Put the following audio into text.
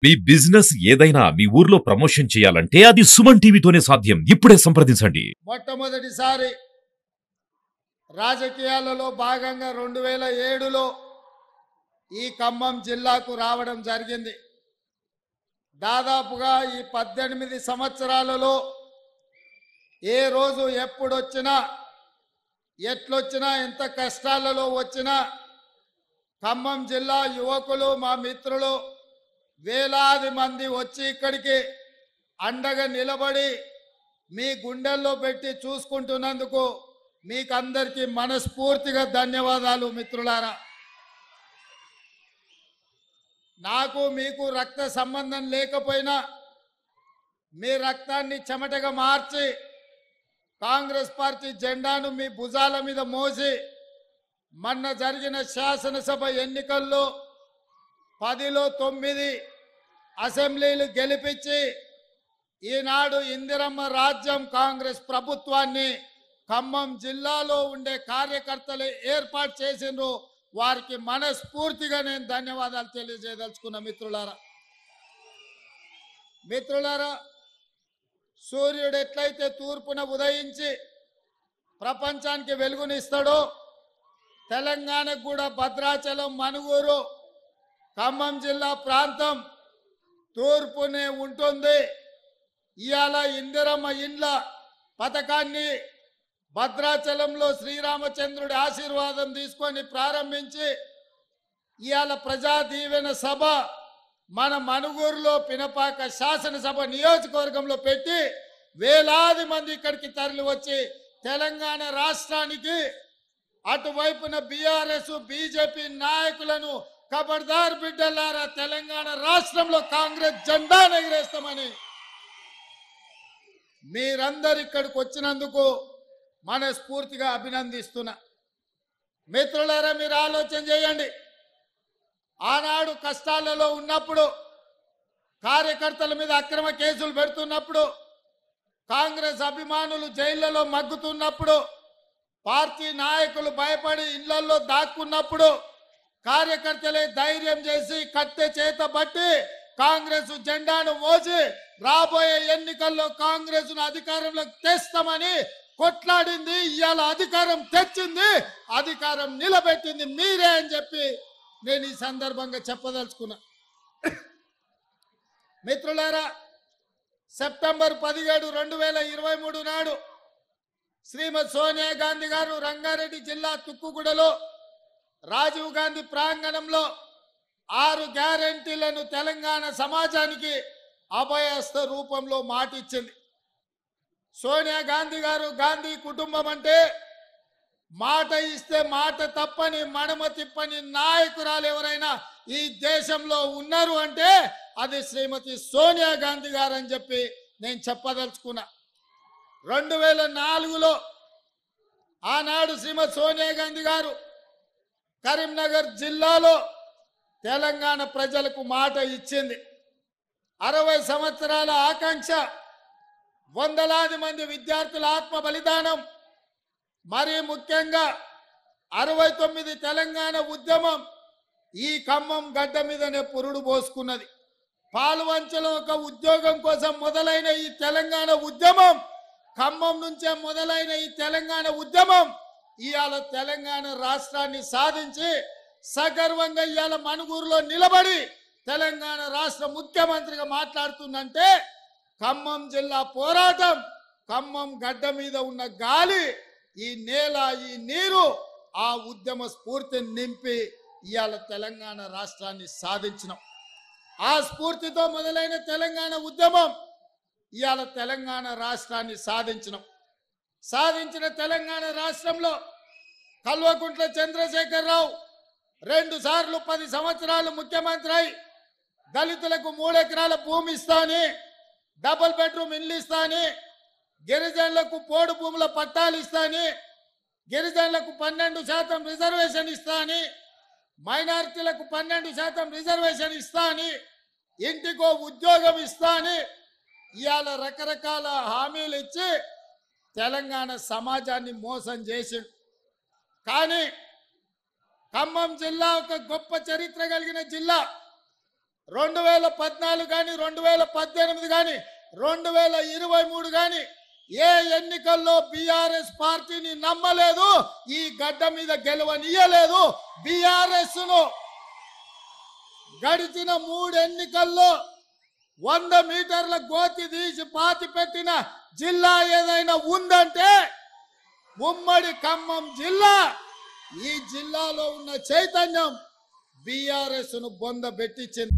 మీ business ఏదైనా మీ ఊర్లో promotion చేయాలంటే అది సుమన్ టీవీతోనే సాధ్యం. ఇప్పుడే సంప్రదించండి. మొట్టమొదటిసారి రాజకీయాలలో భాగంగా 2007లో ఈ ఖమ్మం జిల్లాకు రావడం జరిగింది. దాదాపుగా ఈ 18 సంవత్సరాలలో ఏ రోజు ఎప్పుడొచ్చినా ఎట్లొచ్చినా ఎంత కష్టాలలో వచ్చినా ఖమ్మం జిల్లా యువకులు మా మిత్రులు వేలాది మంది వచ్చి ఇక్కడికి అండగా నిలబడి మీ గుండెల్లో పెట్టి చూసుకుంటున్నందుకు మీకందరికీ మనస్ఫూర్తిగా ధన్యవాదాలు మిత్రులారా. నాకు మీకు రక్త సంబంధం లేకపోయినా మీ రక్తాన్ని చెమటగా మార్చి కాంగ్రెస్ పార్టీ జెండాను మీ భుజాల మీద మోసి మొన్న జరిగిన శాసనసభ ఎన్నికల్లో 10లో 9 అసెంబ్లీలు గెలిపించి ఈనాడు ఇందిరమ్మ రాజ్యం కాంగ్రెస్ ప్రభుత్వాన్ని ఖమ్మం జిల్లాలో ఉండే కార్యకర్తలు ఏర్పాటు చేసిండ్రు. వారికి మనస్ఫూర్తిగా నేను ధన్యవాదాలు తెలియజేయదలుచుకున్న మిత్రులారా, సూర్యుడు ఎట్లయితే తూర్పున ఉదయించి ప్రపంచానికి వెలుగునిస్తాడో తెలంగాణకు కూడా భద్రాచలం, మనుగూరు, ఖమ్మం జిల్లా ప్రాంతం తూర్పునే ఉంటుంది. ఇవాళ ఇందిరమ్మ ఇండ్ల పథకాన్ని భద్రాచలంలో శ్రీరామచంద్రుడి ఆశీర్వాదం తీసుకొని ప్రారంభించి ఇవాళ ప్రజా దీవెన సభ మన మనుగూరులో పినపాక శాసనసభ నియోజకవర్గంలో పెట్టి వేలాది మంది ఇక్కడికి తరలి వచ్చి తెలంగాణ రాష్ట్రానికి అటువైపున బీఆర్ఎస్ బీజేపీ నాయకులను ఖబర్దార్ బిడ్డలారా, తెలంగాణ రాష్ట్రంలో కాంగ్రెస్ జెండా ఎగరేస్తామని మీరందరు ఇక్కడికి వచ్చినందుకు మనస్ఫూర్తిగా అభినందిస్తున్నా. మిత్రులారా, మీరు ఆలోచన చేయండి. ఆనాడు కష్టాలలో ఉన్నప్పుడు కార్యకర్తల మీద అక్రమ కేసులు పెడుతున్నప్పుడు కాంగ్రెస్ అభిమానులు జైళ్లలో మగ్గుతున్నప్పుడు పార్టీ నాయకులు భయపడి ఇళ్లలో దాక్కున్నప్పుడు కార్యకర్తలే ధైర్యం చేసి కట్టె చేత బట్టి కాంగ్రెస్ జెండాను మోసి రాబోయే ఎన్నికల్లో కాంగ్రెస్ ను అధికారంలోకి తెస్తామని కొట్లాడింది. ఇవాళ అధికారం తెచ్చింది, అధికారం నిలబెట్టింది మీరే అని చెప్పి నేను ఈ సందర్భంగా చెప్పదలుచుకున్నా. మిత్రులారా, సెప్టెంబర్ 17, 2023 నాడు శ్రీమతి సోనియా గాంధీ గారు రంగారెడ్డి జిల్లా తుక్కుగూడలో రాజీవ్ గాంధీ ప్రాంగణంలో 6 గ్యారెంటీలను తెలంగాణ సమాజానికి అభయహస్త రూపంలో మాటిచ్చింది. సోనియా గాంధీ గారు, గాంధీ కుటుంబం అంటే మాట ఇస్తే మాట తప్పని మడమ తిప్పని నాయకురాలు ఎవరైనా ఈ దేశంలో ఉన్నారు అంటే అది శ్రీమతి సోనియా గాంధీ గారు అని చెప్పి నేను చెప్పదలుచుకున్నా. 2004లో ఆనాడు శ్రీమతి సోనియా గాంధీ గారు కరీంనగర్ జిల్లాలో తెలంగాణ ప్రజలకు మాట ఇచ్చింది. 60 సంవత్సరాల ఆకాంక్ష, వందలాది మంది విద్యార్థుల ఆత్మ బలిదానం, మరీ ముఖ్యంగా 69 తెలంగాణ ఉద్యమం ఈ ఖమ్మం గడ్డ మీదనే పురుడు పోసుకున్నది. పాల్వంచలో ఒక ఉద్యోగం కోసం మొదలైన ఈ తెలంగాణ ఉద్యమం, ఖమ్మం నుంచే మొదలైన ఈ తెలంగాణ ఉద్యమం ఇవాళ తెలంగాణ రాష్ట్రాన్ని సాధించి సగర్వంగా ఇవాళ మనుగూరులో నిలబడి తెలంగాణ రాష్ట్ర ముఖ్యమంత్రిగా మాట్లాడుతుందంటే ఖమ్మం జిల్లా పోరాటం, ఖమ్మం గడ్డ మీద ఉన్న గాలి, ఈ నేల, ఈ నీరు ఆ ఉద్యమ స్ఫూర్తిని నింపి ఇవాళ తెలంగాణ రాష్ట్రాన్ని సాధించినాం. ఆ స్ఫూర్తితో మొదలైన తెలంగాణ ఉద్యమం ఇవాళ తెలంగాణ రాష్ట్రాన్ని సాధించిన తెలంగాణ రాష్ట్రంలో కల్వకుంట్ల చంద్రశేఖరరావు 2 సార్లు 10 సంవత్సరాలు ముఖ్యమంత్రి అయి దళితులకు 3 ఎకరాల భూమి ఇస్తాని, డబుల్ బెడ్రూమ్ ఇల్లు ఇస్తాని, గిరిజనులకు పోడు భూముల పట్టాలు ఇస్తాని, గిరిజనులకు 12% రిజర్వేషన్ ఇస్తాని, మైనారిటీలకు 12% రిజర్వేషన్ ఇస్తాని, ఇంటికో ఉద్యోగం ఇస్తాని ఇవాళ రకరకాల హామీలు ఇచ్చి తెలంగాణ సమాజాన్ని మోసం చేసిండు. కానీ ఖమ్మం జిల్లా ఒక గొప్ప చరిత్ర కలిగిన జిల్లా. 2014 కానీ 2018 కానీ 2023 కానీ ఏ ఎన్నికల్లో బీఆర్ఎస్ పార్టీని నమ్మలేదు, ఈ గడ్డ మీద గెలవనీయలేదు. బీఆర్ఎస్ ను గడిచిన 3 ఎన్నికల్లో 100 మీటర్ల గోతి తీసి పాతి పెట్టిన జిల్లా ఏదైనా ఉందంటే ఉమ్మడి ఖమ్మం జిల్లా. ఈ జిల్లాలో ఉన్న చైతన్యం బీఆర్ఎస్ ను బొంద పెట్టించింది.